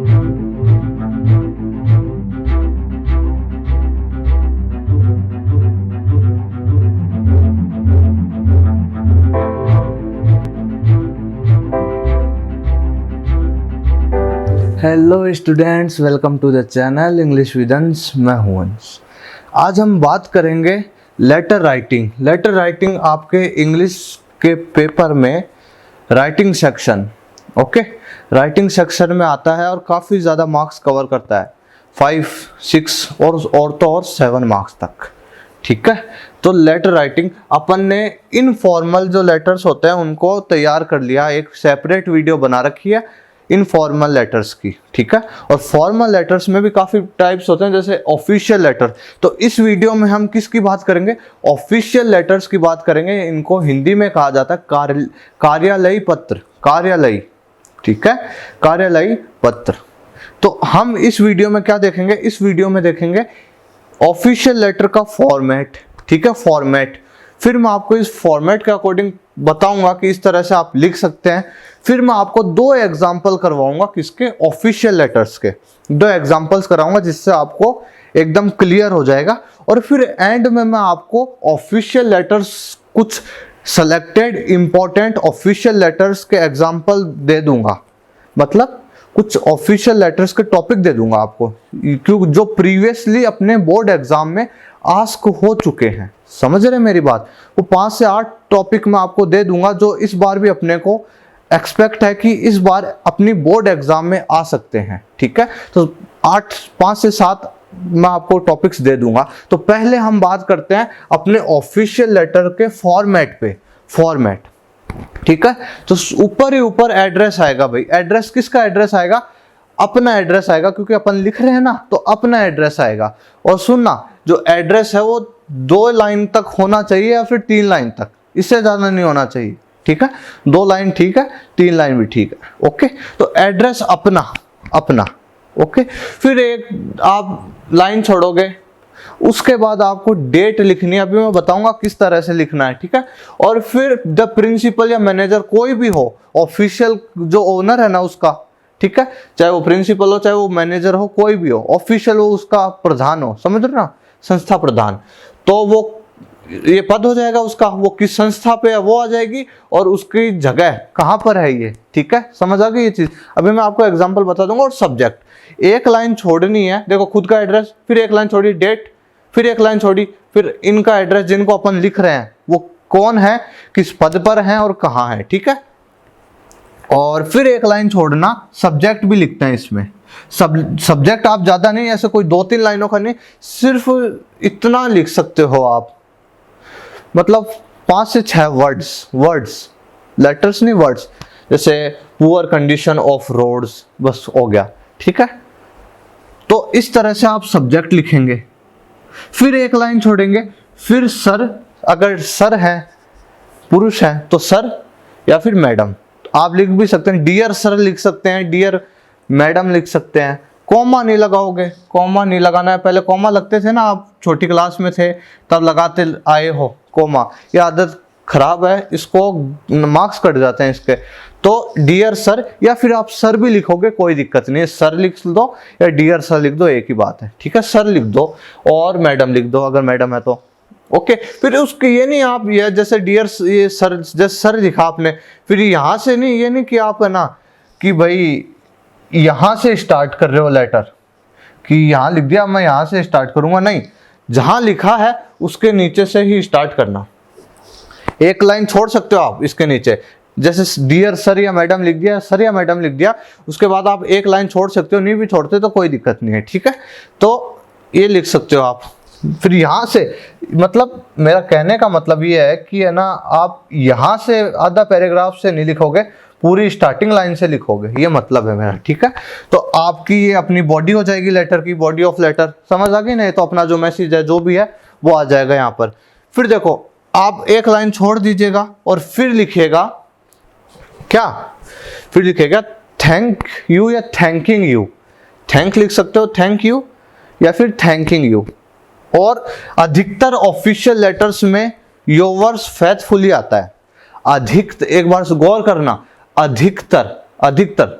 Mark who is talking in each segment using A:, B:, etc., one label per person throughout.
A: Hello students, welcome to the channel English with Ansh. मैं हूं अंश। आज हम बात करेंगे लेटर राइटिंग। लेटर राइटिंग आपके इंग्लिश के पेपर में writing section, okay, writing section में आता है और काफ़ी ज़्यादा मार्क्स कवर करता है, 5, 6 और 7 मार्क्स तक। ठीक है, तो लेटर राइटिंग अपन ने इनफॉर्मल जो लेटर्स होते हैं उनको तैयार कर लिया, एक सेपरेट वीडियो बना रखी है इनफॉर्मल लेटर्स की। ठीक है, और फॉर्मल लेटर्स में भी काफ़ी टाइप्स होते हैं, जैसे ऑफिशियल लेटर। तो इस वीडियो में हम किसकी बात करेंगे? ऑफिशियल लेटर्स की बात करेंगे। इनको हिंदी में कहा जाता है कार्यालयी पत्र, कार्यालयी। ठीक है, कार्यालयी पत्र। तो हम इस वीडियो में क्या देखेंगे? इस वीडियो में देखेंगे ऑफिशियल लेटर का फॉर्मेट। ठीक है, फॉर्मेट। फिर मैं आपको इस फॉर्मेट के अकॉर्डिंग बताऊंगा कि इस तरह से आप लिख सकते हैं। फिर मैं आपको 2 एग्जाम्पल करवाऊंगा, किसके? ऑफिशियल लेटर्स के 2 एग्जाम्पल्स कराऊंगा, जिससे आपको एकदम क्लियर हो जाएगा। और फिर एंड में मैं आपको ऑफिशियल लेटर्स, कुछ सेलेक्टेड इंपॉर्टेंट ऑफिशियल लेटर्स के एग्जाम्पल दे दूंगा, मतलब कुछ ऑफिशियल लेटर्स के टॉपिक दे दूंगा आपको, क्योंकि जो प्रीवियसली अपने बोर्ड एग्जाम में आस्क हो चुके हैं। समझ रहे मेरी बात? वो 5 से 8 टॉपिक मैं आपको दे दूंगा जो इस बार भी अपने को एक्सपेक्ट है कि इस बार अपनी बोर्ड एग्जाम में आ सकते हैं। ठीक है, तो 5 से 7 मैं आपको टॉपिक्स दे दूंगा। तो पहले हम बात करते हैं अपने ऑफिशियल लेटर के फॉर्मेट पे। फॉर्मेट, ठीक है, तो ऊपर ही ऊपर एड्रेस आएगा भाई। एड्रेस किसका एड्रेस आएगा? अपना एड्रेस आएगा, क्योंकि अपन लिख रहे हैं ना, तो अपना एड्रेस आएगा। और सुनना, जो एड्रेस है वो 2 लाइन तक होना चाहिए या फिर 3 लाइन तक, इससे ज्यादा नहीं होना चाहिए। ठीक है, 2 लाइन ठीक है, 3 लाइन भी ठीक है। ओके, तो एड्रेस अपना अपना। ओके, फिर एक आप लाइन छोड़ोगे, उसके बाद आपको डेट लिखनी है। अभी मैं बताऊंगा किस तरह से लिखना है। ठीक है, और फिर द प्रिंसिपल या मैनेजर, कोई भी हो, ऑफिशियल जो ओनर है ना उसका, ठीक है, चाहे वो प्रिंसिपल हो चाहे वो मैनेजर हो, कोई भी हो, ऑफिशियल हो उसका प्रधान हो, समझ रहे ना, संस्था प्रधान, तो वो ये पद हो जाएगा उसका, वो किस संस्था पे है वो आ जाएगी, और उसकी जगह कहाँ पर है ये। ठीक है, समझ आ गई ये चीज? अभी मैं आपको एग्जांपल बता दूंगा। और सब्जेक्ट, एक लाइन छोड़नी है, देखो खुद का एड्रेस, फिर एक लाइन छोड़ी डेट, फिर एक लाइन छोड़ी, फिर इनका एड्रेस जिनको अपन लिख रहे हैं वो कौन है, किस पद पर हैं और कहाँ है। ठीक है, और फिर एक लाइन छोड़ना, सब्जेक्ट भी लिखते हैं इसमें। सब्जेक्ट आप ज्यादा नहीं, ऐसे कोई 2-3 लाइनों का नहीं, सिर्फ इतना लिख सकते हो आप, मतलब 5 से 6 वर्ड्स, लेटर्स नहीं, वर्ड्स। जैसे पुअर कंडीशन ऑफ रोड्स, बस हो गया। ठीक है, तो इस तरह से आप सब्जेक्ट लिखेंगे। फिर एक लाइन छोड़ेंगे, फिर सर, अगर सर है, पुरुष है तो सर या फिर मैडम, आप लिख भी सकते हैं, डियर सर लिख सकते हैं, डियर मैडम लिख सकते हैं। कॉमा नहीं लगाओगे, कॉमा नहीं लगाना है। पहले कॉमा लगते थे ना, आप छोटी क्लास में थे तब लगाते आए हो कॉमा, ये आदत खराब है, इसको मार्क्स कट जाते हैं इसके। तो डियर सर, या फिर आप सर भी लिखोगे, कोई दिक्कत नहीं है, सर लिख दो या डियर सर लिख दो, एक ही बात है। ठीक है, सर लिख दो और मैडम लिख दो अगर मैडम है तो। ओके, फिर उसके ये नहीं आप ये जैसे डियर, ये सर, जैसे सर लिखा आपने, फिर यहाँ से नहीं, ये नहीं कि आप है ना कि भाई यहाँ से स्टार्ट कर रहे हो लेटर, कि यहाँ लिख दिया मैं यहाँ से स्टार्ट करूंगा, नहीं, जहां लिखा है उसके नीचे से ही स्टार्ट करना। एक लाइन छोड़ सकते हो आप इसके नीचे, जैसे डियर सर या मैडम लिख दिया, सर या मैडम लिख दिया, उसके बाद आप एक लाइन छोड़ सकते हो, नहीं भी छोड़ते तो कोई दिक्कत नहीं है। ठीक है, तो ये लिख सकते हो आप। फिर यहाँ से, मतलब मेरा कहने का मतलब ये है कि है ना, आप यहाँ से आधा पैराग्राफ से नहीं लिखोगे, पूरी स्टार्टिंग लाइन से लिखोगे, ये मतलब है मेरा। ठीक है, तो आपकी ये अपनी बॉडी हो जाएगी लेटर की, बॉडी ऑफ लेटर। समझ आ गई ना? तो अपना जो मैसेज है जो भी है वो आ जाएगा यहाँ पर। फिर देखो, आप एक लाइन छोड़ दीजिएगा और फिर लिखिएगा क्या? फिर लिखिएगा थैंक यू या थैंकिंग यू। थैंक लिख सकते हो, थैंक यू, या फिर थैंकिंग यू। और अधिकतर ऑफिशियल लेटर्स में योवर्स फेथफुली आता है। एक बार गौर करना, अधिकतर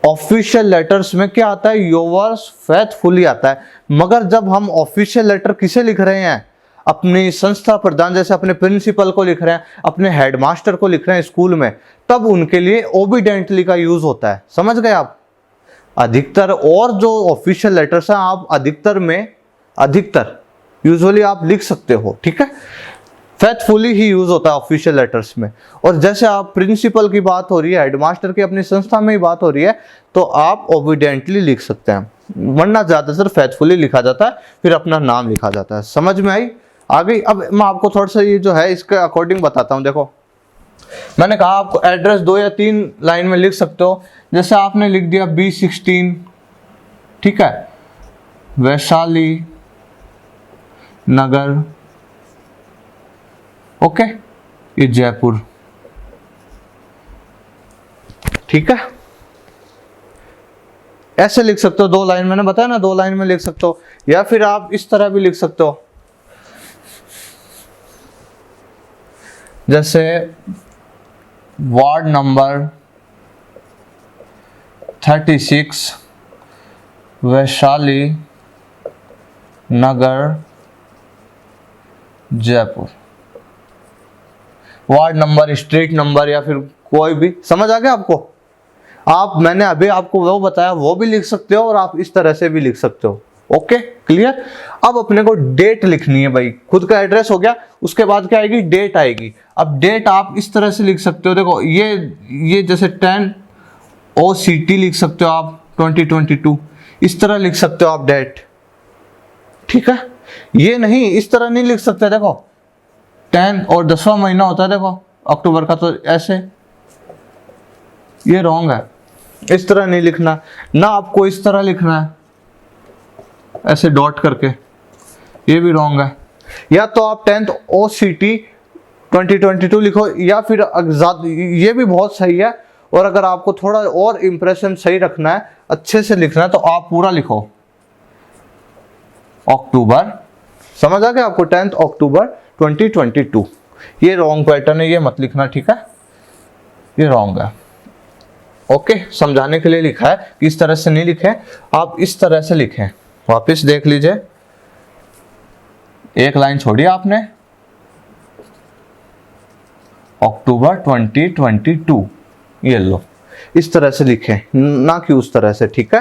A: ऑफिशियल लेटर्स में क्या आता है, योवर्स फेथफुली आता है। मगर जब हम ऑफिशियल लेटर किसे लिख रहे हैं, अपनी संस्था प्रधान, जैसे अपने प्रिंसिपल को लिख रहे हैं, अपने हेडमास्टर को लिख रहे हैं स्कूल में, तब उनके लिए ओबीडेंटली का यूज होता है। समझ गए आप? अधिकतर और जो ऑफिशियल लेटर्स हैं आप अधिकतर यूजुअली आप लिख सकते हो, ठीक है। फेथफुली ही यूज होता है ऑफिशियल लेटर्स में। और जैसे आप प्रिंसिपल की बात हो रही है, हेडमास्टर की अपनी संस्था में ही बात हो रही है, तो आप ओबीडेंटली लिख सकते हैं, वरना ज्यादातर फेथफुली लिखा जाता है, फिर अपना नाम लिखा जाता है। समझ में आई? आ गई? अब मैं आपको थोड़ा सा ये जो है इसके अकॉर्डिंग बताता हूँ। देखो, मैंने कहा आपको एड्रेस 2 या 3 लाइन में लिख सकते हो। जैसे आपने लिख दिया B16, ठीक है, वैशाली नगर, ओके, ये जयपुर, ठीक है। ऐसे लिख सकते हो 2 लाइन, मैंने बताया ना 2 लाइन में लिख सकते हो। या फिर आप इस तरह भी लिख सकते हो, जैसे ward number 36 Vaishali Nagar Jaipur. Ward number, street number, या फिर कोई भी। समझ आ गया आपको? मैंने अभी आपको वो बताया, वो भी लिख सकते हो और आप इस तरह से भी लिख सकते हो। Okay, clear? अब अपने को डेट लिखनी है भाई। खुद का एड्रेस हो गया, उसके बाद क्या आएगी, डेट आएगी। अब डेट आप इस तरह से लिख सकते हो, देखो ये जैसे 10 OCT लिख सकते हो आप, 2022 इस तरह लिख सकते हो आप डेट, ठीक है। ये नहीं, इस तरह नहीं लिख सकते। देखो 10 और 10वां महीना होता है, देखो अक्टूबर का, तो ऐसे, ये रॉन्ग है, इस तरह नहीं लिखना ना। आपको इस तरह लिखना है, ऐसे डॉट करके, ये भी रॉन्ग है। या तो आप 10th OCT 2022 लिखो, या फिर ये भी बहुत सही है। और अगर आपको थोड़ा और इंप्रेशन सही रखना है, अच्छे से लिखना है, तो आप पूरा लिखो अक्टूबर। समझ आ गया आपको? 10th अक्टूबर 2022। ये रॉन्ग पैटर्न है, ये मत लिखना, ठीक है, ये रॉन्ग है। ओके, समझाने के लिए लिखा है कि इस तरह से नहीं लिखे, आप इस तरह से लिखें। वापस देख लीजिए, एक लाइन छोड़ी आपने, अक्टूबर 2022, ये लो, इस तरह से लिखें, ना कि उस तरह से, ठीक है।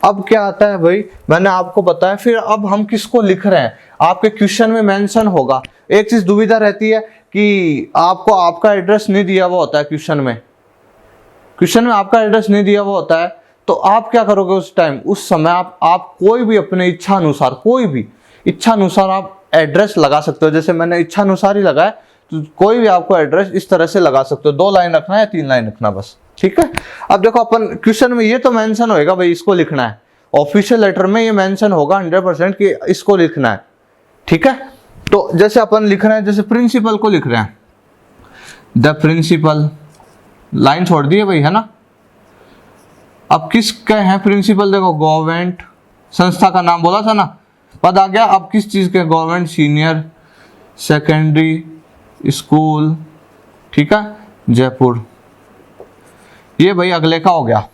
A: अब क्या आता है भाई, मैंने आपको बताया। फिर अब हम किसको लिख रहे हैं, आपके क्वेश्चन में मेंशन होगा। एक चीज दुविधा रहती है कि आपको आपका एड्रेस नहीं दिया हुआ होता है क्वेश्चन में आपका एड्रेस नहीं दिया हुआ होता है, तो आप क्या करोगे उस टाइम, उस समय आप कोई भी अपने इच्छा अनुसार आप एड्रेस लगा सकते हो। जैसे मैंने इच्छा अनुसार ही लगाया, तो कोई भी आपको एड्रेस इस तरह से लगा सकते हो। 2 लाइन रखना है या 3 लाइन रखना, बस, ठीक है। अब देखो, अपन क्वेश्चन में ये तो मेंशन होएगा भाई, इसको लिखना है। ऑफिशियल लेटर में ये मेंशन होगा 100% कि इसको लिखना है, ठीक है। तो जैसे अपन लिख रहे हैं, जैसे प्रिंसिपल को लिख रहे हैं, द प्रिंसिपल, लाइन छोड़ दी है भाई, है ना। अब किसके हैं प्रिंसिपल, देखो गवर्नमेंट, संस्था का नाम बोला था ना, पद आ गया। अब किस चीज के, गवर्नमेंट सीनियर सेकेंडरी स्कूल, ठीक है, जयपुर। ये भाई अगले का हो गया,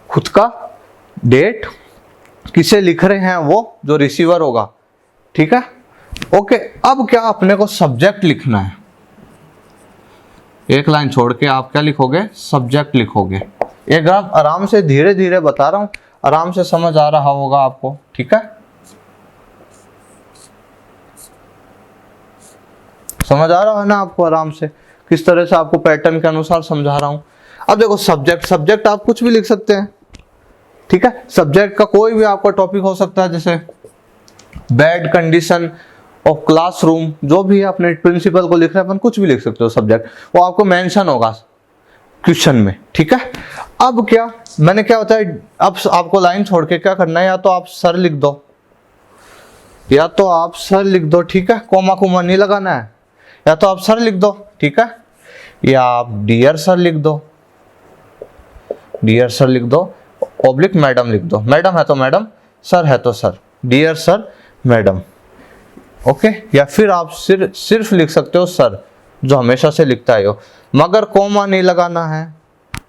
A: खुद का डेट, किसे लिख रहे हैं वो जो रिसीवर होगा, ठीक है। ओके, अब क्या अपने को सब्जेक्ट लिखना है। एक लाइन छोड़ के आप क्या लिखोगे, सब्जेक्ट लिखोगे। एकदम आराम से, धीरे धीरे बता रहा हूं, आराम से समझ आ रहा होगा आपको, ठीक है। समझ आ रहा है ना आपको, आराम से, किस तरह से आपको पैटर्न के अनुसार समझा रहा हूं। अब देखो, सब्जेक्ट आप कुछ भी लिख सकते हैं, ठीक है। सब्जेक्ट का कोई भी आपका टॉपिक हो सकता है, जैसे बैड कंडीशन ऑफ क्लासरूम, जो भी है, अपने प्रिंसिपल को लिख रहे हैं अपन, कुछ भी लिख सकते हो सब्जेक्ट, वो आपको मेंशन होगा क्वेश्चन में, ठीक है। अब क्या मैंने क्या बताया, अब आपको लाइन छोड़ के क्या करना है, या तो आप सर लिख दो, ठीक है, कोमा नहीं लगाना है, या तो आप सर लिख दो, ठीक है, या आप डियर सर लिख दो, ऑब्लिक मैडम लिख दो। मैडम है तो मैडम, सर है तो sir, dear sir, madam, okay. या फिर आप सिर्फ लिख सकते हो सर, जो हमेशा से लिखता है हो। मगर कॉमा नहीं लगाना है,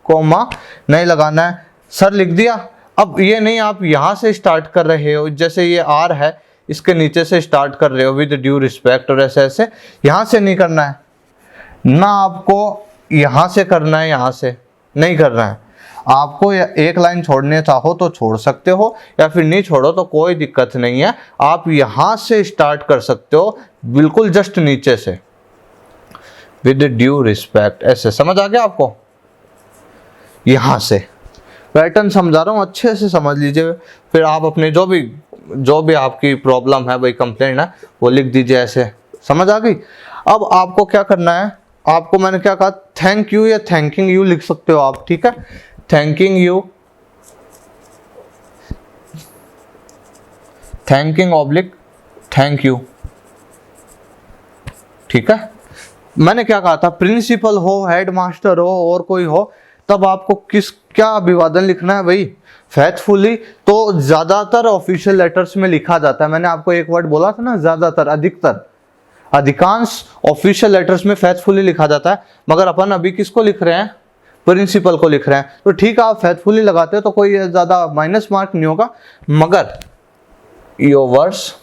A: कॉमा नहीं लगाना है। सर लिख दिया। अब ये नहीं आप यहाँ से स्टार्ट कर रहे हो, जैसे ये आर है इसके नीचे से स्टार्ट कर रहे हो विद ड्यू रिस्पेक्ट, और ऐसे ऐसे यहाँ से नहीं करना है ना, आपको यहाँ से करना है, यहाँ से नहीं करना है। आपको एक लाइन छोड़ने चाहो तो छोड़ सकते हो, या फिर नहीं छोड़ो तो कोई दिक्कत नहीं है, आप यहाँ से स्टार्ट कर सकते हो, बिल्कुल जस्ट नीचे से विद ड्यू रिस्पेक्ट, ऐसे। समझ आ गया आपको? यहाँ से पैटर्न समझा रहा हूँ, अच्छे से समझ लीजिए। फिर आप अपने जो भी आपकी प्रॉब्लम है, भाई कंप्लेंट है, वो लिख दीजिए ऐसे। समझ आ गई? अब आपको क्या करना है, आपको मैंने क्या कहा, थैंक यू या थैंकिंग यू लिख सकते हो आप, ठीक है। Thanking you, thanking oblique thank you, ठीक है। मैंने क्या कहा था, प्रिंसिपल हो, हेड मास्टर हो और कोई हो, तब आपको क्या अभिवादन लिखना है भाई, फेथफुली। तो ज्यादातर ऑफिशियल लेटर्स में लिखा जाता है, मैंने आपको एक वर्ड बोला था ना, ज्यादातर, अधिकतर, अधिकांश ऑफिशियल लेटर्स में फेथफुली लिखा जाता है। मगर अपन अभी किसको लिख रहे हैं, प्रिंसिपल को लिख रहे हैं, तो ठीक है आप फेथफुली लगाते हो तो कोई ज्यादा माइनस मार्क नहीं होगा। मगर योवर्स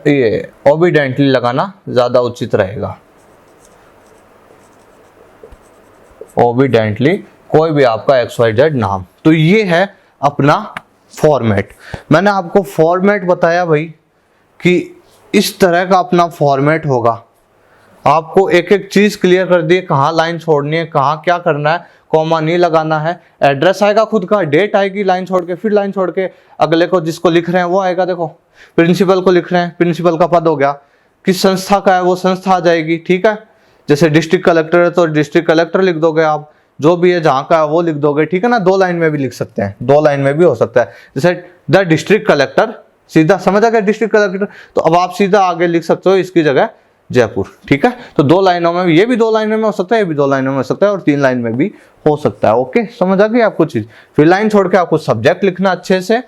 A: ये ओबीडेंटली लगाना ज्यादा उचित रहेगा। ओबीडेंटली कोई भी आपका XYZ नाम। तो ये है अपना फॉर्मेट। मैंने आपको फॉर्मेट बताया भाई कि इस तरह का अपना फॉर्मेट होगा। आपको एक एक चीज क्लियर कर दी, कहाँ लाइन छोड़नी है, कहाँ क्या करना है, कॉमा नहीं लगाना है, एड्रेस आएगा खुद का, डेट आएगी लाइन छोड़ के, फिर लाइन छोड़ के अगले को जिसको लिख रहे हैं वो आएगा। देखो प्रिंसिपल को लिख रहे हैं, प्रिंसिपल का पद हो गया, किस संस्था का है वो संस्था आ जाएगी, ठीक है। जैसे डिस्ट्रिक्ट कलेक्टर है तो डिस्ट्रिक्ट कलेक्टर लिख दोगे आप, जो भी है जहाँ का है वो लिख दोगे, ठीक है ना। 2 लाइन में भी लिख सकते हैं, 2 लाइन में भी हो सकता है। जैसे द डिस्ट्रिक्ट कलेक्टर, सीधा समझ आ गया डिस्ट्रिक्ट कलेक्टर, तो अब आप सीधा आगे लिख सकते हो इसकी जगह जयपुर, ठीक है। तो 2 लाइनों में, ये भी 2 लाइनों में हो सकता है, ये भी 2 लाइनों में हो सकता है, और 3 लाइन में भी हो सकता है। ओके, समझ आ गई आपको चीज। फिर लाइन छोड़ के आपको सब्जेक्ट लिखना अच्छे से,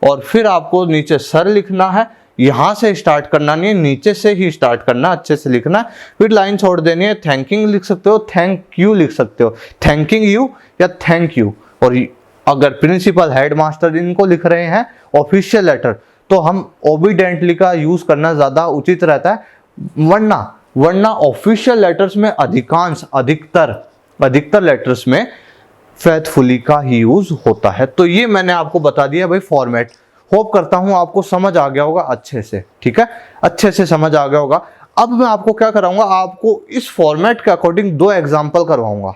A: और फिर आपको नीचे सर लिखना है। यहां से स्टार्ट करना नहीं है, नीचे से ही स्टार्ट करना, अच्छे से लिखना है। फिर लाइन छोड़ देनी है, थैंकिंग लिख सकते हो, थैंक यू लिख सकते हो, थैंकिंग यू या थैंक यू। और अगर प्रिंसिपल, हेड मास्टर इनको लिख रहे हैं ऑफिशियल लेटर, तो हम ओबीडेंटली का यूज करना ज्यादा उचित रहता है। वरना ऑफिशियल लेटर्स में अधिकतर लेटर्स में फेथफुली का ही यूज होता है। तो ये मैंने आपको बता दिया भाई फॉर्मेट। होप करता हूं आपको समझ आ गया होगा अच्छे से, ठीक है, अच्छे से समझ आ गया होगा। अब मैं आपको क्या कराऊंगा, आपको इस फॉर्मेट के अकॉर्डिंग 2 एग्जाम्पल करवाऊंगा,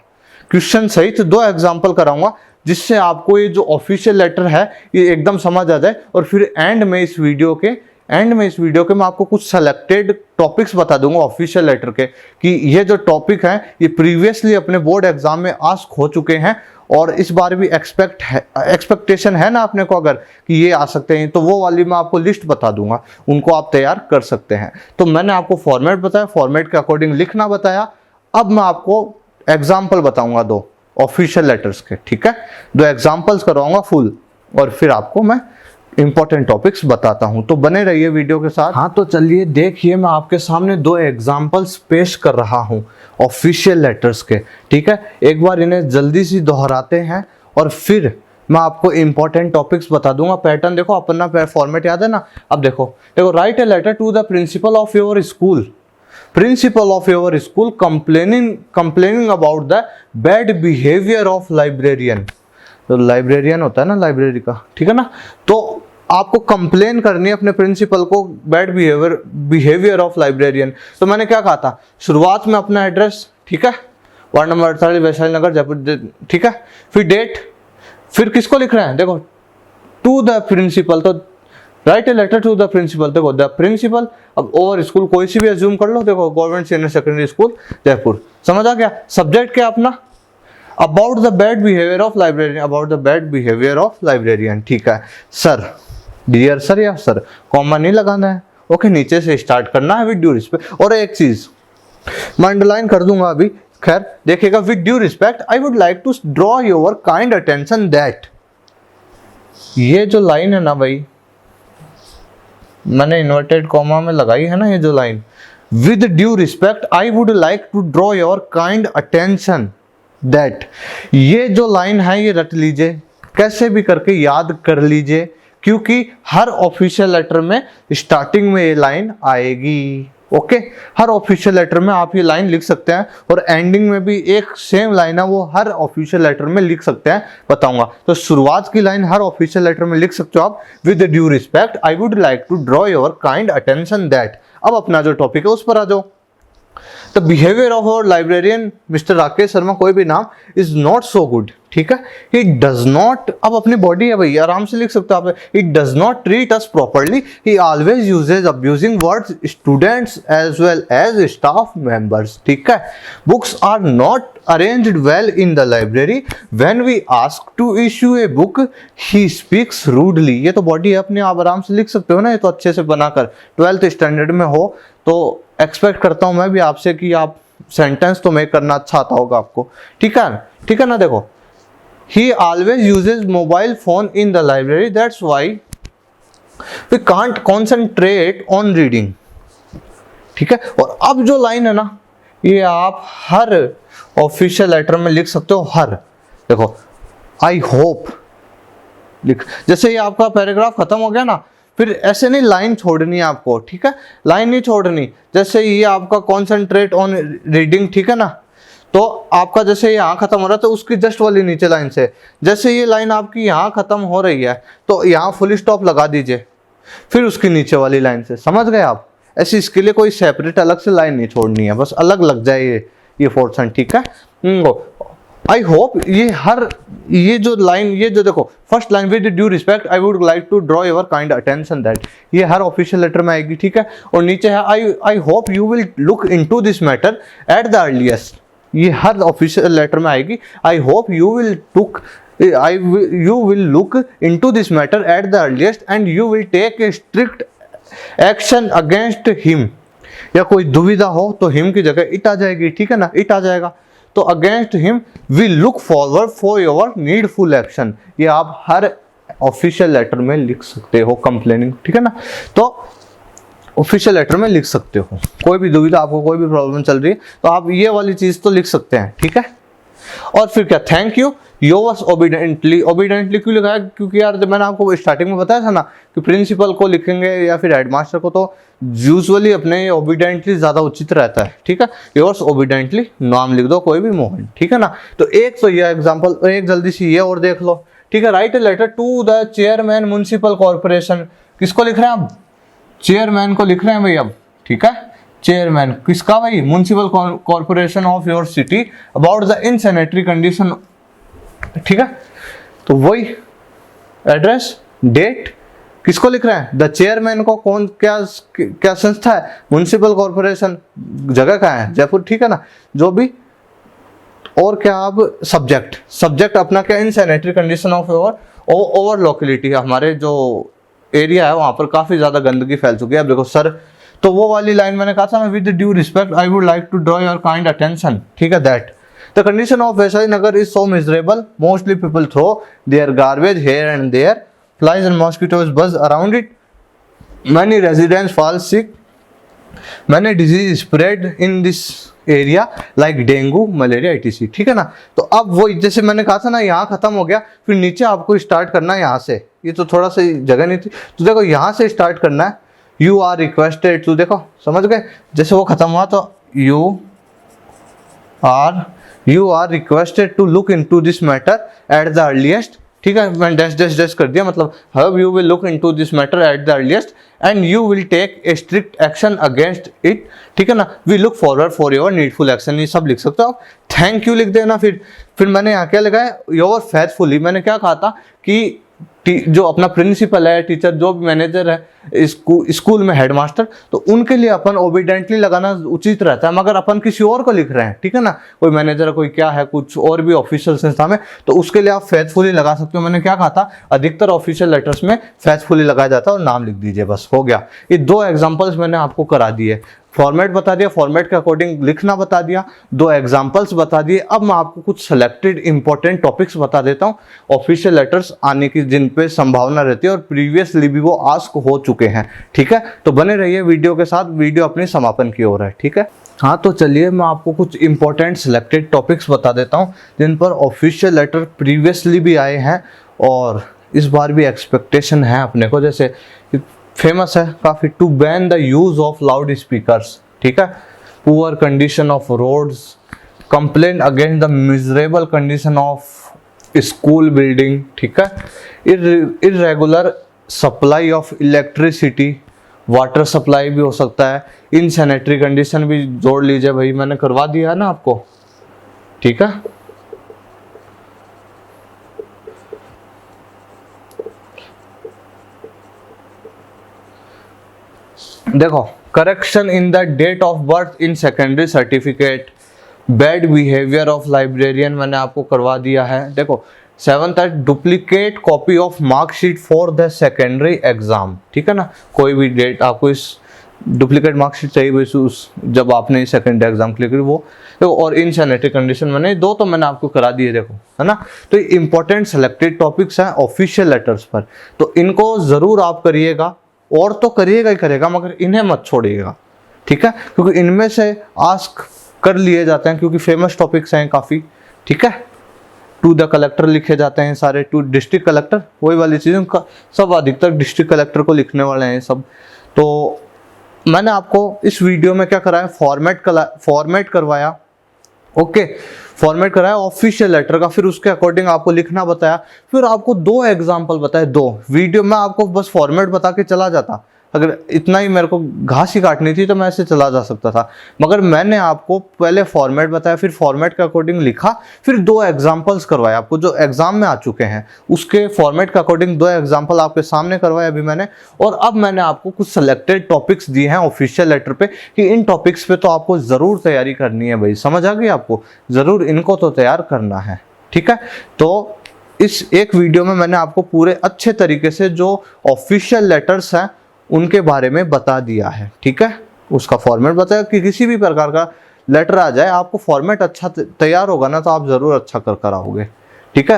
A: क्वेश्चन सहित 2 एग्जाम्पल कराऊंगा, जिससे आपको ये जो ऑफिशियल लेटर है ये एकदम समझ आ जाए। और फिर एंड में इस वीडियो के मैं आपको कुछ सेलेक्टेड टॉपिक्स बता दूंगा ऑफिशियल लेटर के, कि ये जो टॉपिक हैं ये प्रीवियसली अपने बोर्ड एग्जाम में आस्क हो चुके हैं, और इस बार भी एक्सपेक्टेशन है ना अपने को अगर कि ये आ सकते हैं, तो वो वाली मैं आपको लिस्ट बता दूंगा, उनको आप तैयार कर सकते हैं। तो मैंने आपको फॉर्मेट बताया, फॉर्मेट के अकॉर्डिंग लिखना बताया। अब मैं आपको एग्जाम्पल बताऊंगा 2 ऑफिशियल लेटर्स के, ठीक है। 2 एग्जाम्पल्स करवाऊंगा फुल, और फिर आपको मैं इंपॉर्टेंट टॉपिक्स बताता हूं। तो बने रहिए वीडियो के साथ। हाँ, तो चलिए देखिए, मैं आपके सामने 2 एग्जाम्पल्स पेश कर रहा हूं ऑफिशियल लेटर्स के, ठीक है। एक बार इन्हें जल्दी से दोहराते हैं और फिर मैं आपको इंपॉर्टेंट टॉपिक्स बता दूंगा। पैटर्न देखो, अपना फॉर्मेट याद है ना। अब देखो write a letter to the principal of your school, principal of your school complaining about the bad behaviour of librarian. तो लाइब्रेरियन होता है ना लाइब्रेरी का, ठीक है ना। तो आपको कंप्लेन करनी है अपने प्रिंसिपल को बैड बिहेवियर ऑफ लाइब्रेरियन। तो मैंने क्या कहा था, शुरुआत में अपना एड्रेस, ठीक है, वार्ड नंबर 48 वैशाली नगर जयपुर, ठीक है। फिर डेट, फिर किसको लिख रहे हैं, देखो टू द प्रिंसिपल, तो write a letter to the principal, देखो द प्रिंसिपल। अब ओवर स्कूल कोई सी भी एज्यूम कर लो, देखो government senior secondary school Jaipur. समझ आ गया। सब्जेक्ट क्या अपना, about the bad behaviour of librarian, about the bad behaviour of librarian, ठीक है। सर, डियर सर या सर, कॉमा नहीं लगाना है, ओके, नीचे से स्टार्ट करना है विद ड्यू रिस्पेक्ट। और एक चीज मैं अंडरलाइन कर दूंगा अभी, खैर देखिएगा, with due respect I would like to draw your kind attention that. ये जो लाइन है ना भाई, मैंने इन्वर्टेड कॉमा में लगाई है ना, ये जो line, with due respect I would like to draw your kind attention that. ये जो लाइन है ये रट लीजिए, कैसे भी करके याद कर लीजिए, क्योंकि हर ऑफिशियल लेटर में स्टार्टिंग में ये लाइन आएगी। ओके, हर ऑफिशियल लेटर में आप ये लाइन लिख सकते हैं, और एंडिंग में भी एक सेम लाइन है वो हर ऑफिशियल लेटर में लिख सकते हैं, बताऊंगा। तो शुरुआत की लाइन हर ऑफिशियल लेटर में लिख सकते हो आप, with due respect I would like to draw your kind attention that. अब अपना जो टॉपिक है उस पर आ जाओ। The behaviour of our librarian mister Rakesh Sharma, कोई भी नाम, इज नॉट सो गुड। ठीक है, ही डज नॉट, अब अपनी बॉडी है भाई, आराम से लिख सकते हो आप, he does not treat us properly, he always uses abusing words students as well as staff members. ठीक है, books are not arranged well in the library, when we ask to issue a book he speaks rudely। ये तो body है अपनी, आप आराम से लिख सकते हो ना, ये तो अच्छे से बनाकर 12th स्टैंडर्ड में हो तो एक्सपेक्ट करता हूं मैं भी आपसे कि आप सेंटेंस तो मेक करना अच्छा आता होगा आपको। ठीक है, ठीक है ना। देखो, he always uses mobile phone in the library, that's why we can't concentrate on reading। ठीक है, और अब जो लाइन है ना, ये आप हर ऑफिशियल लेटर में लिख सकते हो, हर। देखो, आई होप लिख, जैसे ये आपका पैराग्राफ खत्म हो गया ना, फिर ऐसे नहीं लाइन छोड़नी है आपको। ठीक है, लाइन नहीं छोड़नी। जैसे ये आपका कॉन्सेंट्रेट ऑन रीडिंग, ठीक है ना, तो आपका जैसे यहाँ खत्म हो रहा है तो उसकी जस्ट वाली नीचे लाइन से, जैसे ये लाइन आपकी यहाँ खत्म हो रही है तो यहाँ फुल स्टॉप लगा दीजिए, फिर उसकी नीचे वाली लाइन से। समझ गए आप? ऐसे इसके लिए कोई सेपरेट अलग से लाइन नहीं छोड़नी है, बस अलग लग जाए ये पोर्शन। ठीक है, आई होप, ये जो लाइन, ये जो देखो first line, with due respect I would like to draw your kind attention that, ये हर ऑफिशियल लेटर में आएगी। ठीक है, और नीचे है I hope you will look into this matter at the earliest, ये हर ऑफिशियल लेटर में आएगी। I hope you will look into this matter at the earliest and you will take a strict action against him, या कोई दुविधा हो तो him की जगह इट आ जाएगी। ठीक है ना, इट आ जाएगा। तो against him we look forward for your needful action, ये आप हर ऑफिशियल लेटर में लिख सकते हो, कंप्लेनिंग। ठीक है ना, तो ऑफिशियल लेटर में लिख सकते हो। कोई भी दुविधा, आपको कोई भी प्रॉब्लम चल रही है तो आप ये वाली चीज तो लिख सकते हैं। ठीक है, और फिर क्या, thank you yours obediently. Obediently क्यों लिखा है? क्योंकि यार जब मैंने आपको स्टार्टिंग में बताया था ना कि प्रिंसिपल को लिखेंगे या फिर हेडमास्टर को, तो यूजुअली अपने ओबीडेंटली ज्यादा उचित रहता है। ठीक है, योर्स ओबीडेंटली, नाम लिख दो कोई भी, मोहन। ठीक है ना, तो एक तो ये एग्जांपल, एक जल्दी से ये और देख लो। ठीक है, write a letter to the chairman municipal corporation, किसको लिख रहे हैं आप? चेयरमैन को लिख रहे हैं भाई अब। ठीक है, चेयरमैन किसका भाई? Municipal corporation of your city about the insanitary condition. ठीक है, तो वही एड्रेस, डेट, किसको लिख रहे हैं? द चेयरमैन को। कौन, क्या संस्था है? Municipal corporation. जगह कहाँ है? जयपुर। ठीक है ना, जो भी। और क्या, अब सब्जेक्ट अपना क्या? इनसैनिटरी कंडीशन ऑफ ओवर लोकेलिटी, हमारे जो एरिया है वहां पर काफी ज्यादा गंदगी फैल चुकी है। अब देखो सर, तो वो वाली लाइन मैंने कहा था ना, with due respect I would like to draw your kind attention. ठीक है, that the condition of Vaishali Nagar is so miserable, mostly people throw their garbage here and there, flies and mosquitoes buzz around it, many residents fall sick, many disease spread in this area like dengue, malaria, etc। ठीक है ना, तो अब वो जैसे मैंने कहा था ना, यहाँ खत्म हो गया, फिर नीचे आपको स्टार्ट करना है यहाँ से। ये तो थोड़ा सा जगह नहीं थी, तो देखो यहाँ से स्टार्ट करना है। यू आर रिक्वेस्टेड टू, देखो समझ गए, जैसे वो खत्म हुआ तो you are requested to look into this matter at the earliest. ठीक है, मैंने डैश डैश डैश कर दिया, मतलब how you will look into this matter at the earliest and you will take a strict action against it. ठीक है ना, we look forward for your needful action, ये सब लिख सकते हो आप। थैंक यू लिख देना। फिर मैंने यहाँ क्या लिखा है? Your faithfully. मैंने क्या कहा था कि जो अपना प्रिंसिपल है, टीचर, जो भी मैनेजर है स्कूल में, हेडमास्टर, तो उनके लिए अपन ओबीडेंटली लगाना उचित रहता है। मगर अपन किसी और को लिख रहे हैं, ठीक है ना, कोई मैनेजर, कोई क्या है, कुछ और भी ऑफिशियल संस्था में, तो उसके लिए आप फेथफुली लगा सकते हो। मैंने क्या कहा था? अधिकतर ऑफिशियल लेटर्स में फेथफुली लगाया जाता है और नाम लिख दीजिए, बस हो गया। ये दो एग्जाम्पल्स मैंने आपको करा दिए, फॉर्मेट बता दिया, फॉर्मेट के अकॉर्डिंग लिखना बता दिया, दो एग्जांपल्स बता दिए। अब मैं आपको कुछ सेलेक्टेड इंपॉर्टेंट टॉपिक्स बता देता हूं ऑफिशियल लेटर्स आने की, जिन पे संभावना रहती है और प्रीवियसली भी वो आस्क हो चुके चुके हैं। ठीक है, तो बने रहिए वीडियो के साथ, वीडियो अपनी समापन की ओर है। ठीक है, हाँ तो चलिए मैं आपको कुछ इंपॉर्टेंट सिलेक्टेड टॉपिक्स बता देता हूँ जिन पर ऑफिशियल लेटर प्रीवियसली भी आए हैं और इस बार भी एक्सपेक्टेशन है अपने को। जैसे फेमस है काफ़ी, to ban the use of loud speakers. ठीक है, poor condition of roads, complain against the miserable condition of school building. ठीक है, irregular supply of electricity, water supply भी हो सकता है, इन सैनिटरी कंडीशन भी जोड़ लीजिए भाई, मैंने करवा दिया है ना आपको। ठीक है, देखो, correction in the date of birth in secondary certificate, bad behaviour of librarian मैंने आपको करवा दिया है। देखो 7th है, duplicate copy of marksheet for the secondary exam. ठीक है ना, कोई भी डेट आपको इस डुप्लीकेट मार्कशीट चाहिए वैसे उस जब आपने सेकेंडरी एग्जाम क्लियर करी वो। देखो, और इन सैनिटरी कंडीशन मैंने दो तो मैंने आपको करा दिए, देखो है ना। तो ये इंपॉर्टेंट सेलेक्टेड टॉपिक्स हैं ऑफिशियल लेटर्स पर, तो इनको जरूर आप करिएगा, और तो करिएगा ही करेगा, मगर इन्हें मत छोड़िएगा। ठीक है, क्योंकि इनमें से आस्क कर लिए जाते हैं, क्योंकि फेमस टॉपिक्स हैं काफ़ी। ठीक है, टू द कलेक्टर लिखे जाते हैं सारे, टू डिस्ट्रिक्ट कलेक्टर, वही वाली चीज़ें का सब अधिकतर डिस्ट्रिक्ट कलेक्टर को लिखने वाले हैं सब। तो मैंने आपको इस वीडियो में क्या कराया, फॉर्मेट करवाया। ओके, फॉर्मेट कराया ऑफिशियल लेटर का, फिर उसके अकॉर्डिंग आपको लिखना बताया, फिर आपको 2 एग्जाम्पल बताए, 2 वीडियो में आपको बस फॉर्मेट बता के चला जाता। अगर इतना ही मेरे को घास ही काटनी थी तो मैं ऐसे चला जा सकता था, मगर मैंने आपको पहले फॉर्मेट बताया, फिर फॉर्मेट के अकॉर्डिंग लिखा, फिर 2 एग्जाम्पल्स करवाए आपको जो एग्जाम में आ चुके हैं, उसके फॉर्मेट के अकॉर्डिंग 2 एग्जाम्पल आपके सामने करवाए अभी मैंने। और अब मैंने आपको कुछ सेलेक्टेड टॉपिक्स दिए हैं ऑफिशियल लेटर पे कि इन टॉपिक्स पे तो आपको ज़रूर तैयारी करनी है भाई, समझ आ गई आपको, ज़रूर इनको तो तैयार करना है। ठीक है, तो इस एक वीडियो में मैंने आपको पूरे अच्छे तरीके से जो ऑफिशियल लेटर्स हैं उनके बारे में बता दिया है। ठीक है, उसका फॉर्मेट बताया कि किसी भी प्रकार का लेटर आ जाए, आपको फॉर्मेट अच्छा तैयार होगा ना तो आप ज़रूर अच्छा कर आओगे। ठीक है,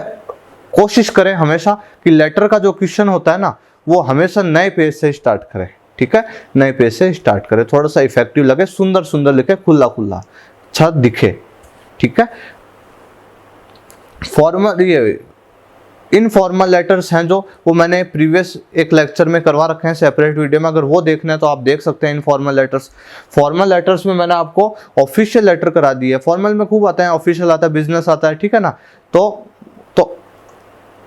A: कोशिश करें हमेशा कि लेटर का जो क्वेश्चन होता है ना वो हमेशा नए पेज से स्टार्ट करें। ठीक है, नए पेज से स्टार्ट करें, थोड़ा सा इफेक्टिव लगे, सुंदर सुंदर लिखे, खुला खुला अच्छा दिखे। ठीक है, फॉर्मल ये इनफॉर्मल लेटर्स हैं जो वो मैंने प्रीवियस एक लेक्चर में करवा रखे हैं सेपरेट वीडियो में, अगर वो देखना है तो आप देख सकते हैं इनफॉर्मल लेटर्स। फॉर्मल लेटर्स में मैंने आपको ऑफिशियल लेटर करा दी है, फॉर्मल में खूब आता है, ऑफिशियल आता है, बिजनेस आता है। ठीक है ना, तो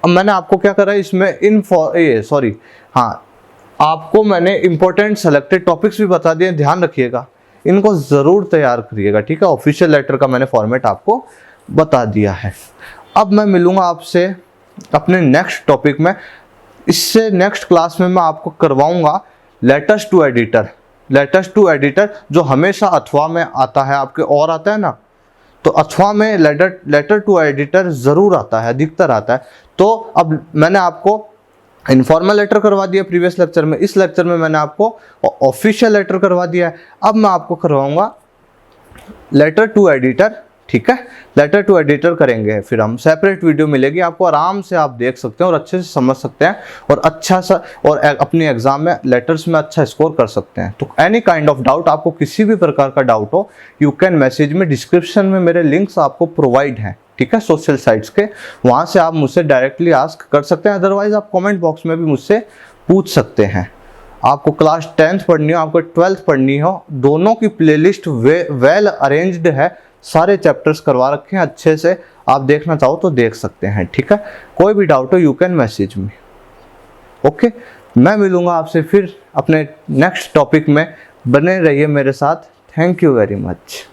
A: अब मैंने आपको क्या करा इसमें हाँ, आपको मैंने इंपॉर्टेंट सेलेक्टेड टॉपिक्स भी बता दिए, ध्यान रखिएगा, इनको ज़रूर तैयार करिएगा। ठीक है, ऑफिशियल लेटर का मैंने फॉर्मेट आपको बता दिया है। अब मैं मिलूँगा आपसे अपने नेक्स्ट टॉपिक में, इससे नेक्स्ट क्लास में मैं आपको करवाऊंगा letters to editor. Letters to editor जो हमेशा अथवा में आता है आपके, और आता है ना, तो अथवा में लेटर टू एडिटर ज़रूर आता है, अधिकतर आता है। तो अब मैंने आपको इनफॉर्मल लेटर करवा दिया प्रीवियस लेक्चर में, इस लेक्चर में मैंने आपको ऑफिशियल लेटर करवा दिया है। अब मैं आपको करवाऊंगा लेटर टू एडिटर। ठीक है, लेटर टू एडिटर करेंगे, फिर हम सेपरेट वीडियो मिलेगी आपको, आराम से आप देख सकते हैं और अच्छे से समझ सकते हैं और अच्छा सा और अपनी एग्जाम में लेटर्स में अच्छा स्कोर कर सकते हैं। तो एनी काइंड ऑफ डाउट, आपको किसी भी प्रकार का डाउट हो, यू कैन मैसेज में, डिस्क्रिप्शन में मेरे लिंक्स आपको प्रोवाइड हैं। ठीक है, सोशल साइट्स के, वहाँ से आप मुझसे डायरेक्टली आस्क कर सकते हैं, अदरवाइज आप कॉमेंट बॉक्स में भी मुझसे पूछ सकते हैं। आपको क्लास 10th पढ़नी हो, आपको 12th पढ़नी हो, दोनों की प्लेलिस्ट वेल अरेंज्ड है, सारे चैप्टर्स करवा रखे हैं अच्छे से, आप देखना चाहो तो देख सकते हैं। ठीक है, कोई भी डाउट हो you can message me. Okay, मैं मिलूंगा आपसे फिर अपने नेक्स्ट टॉपिक में, बने रहिए मेरे साथ। Thank you very much.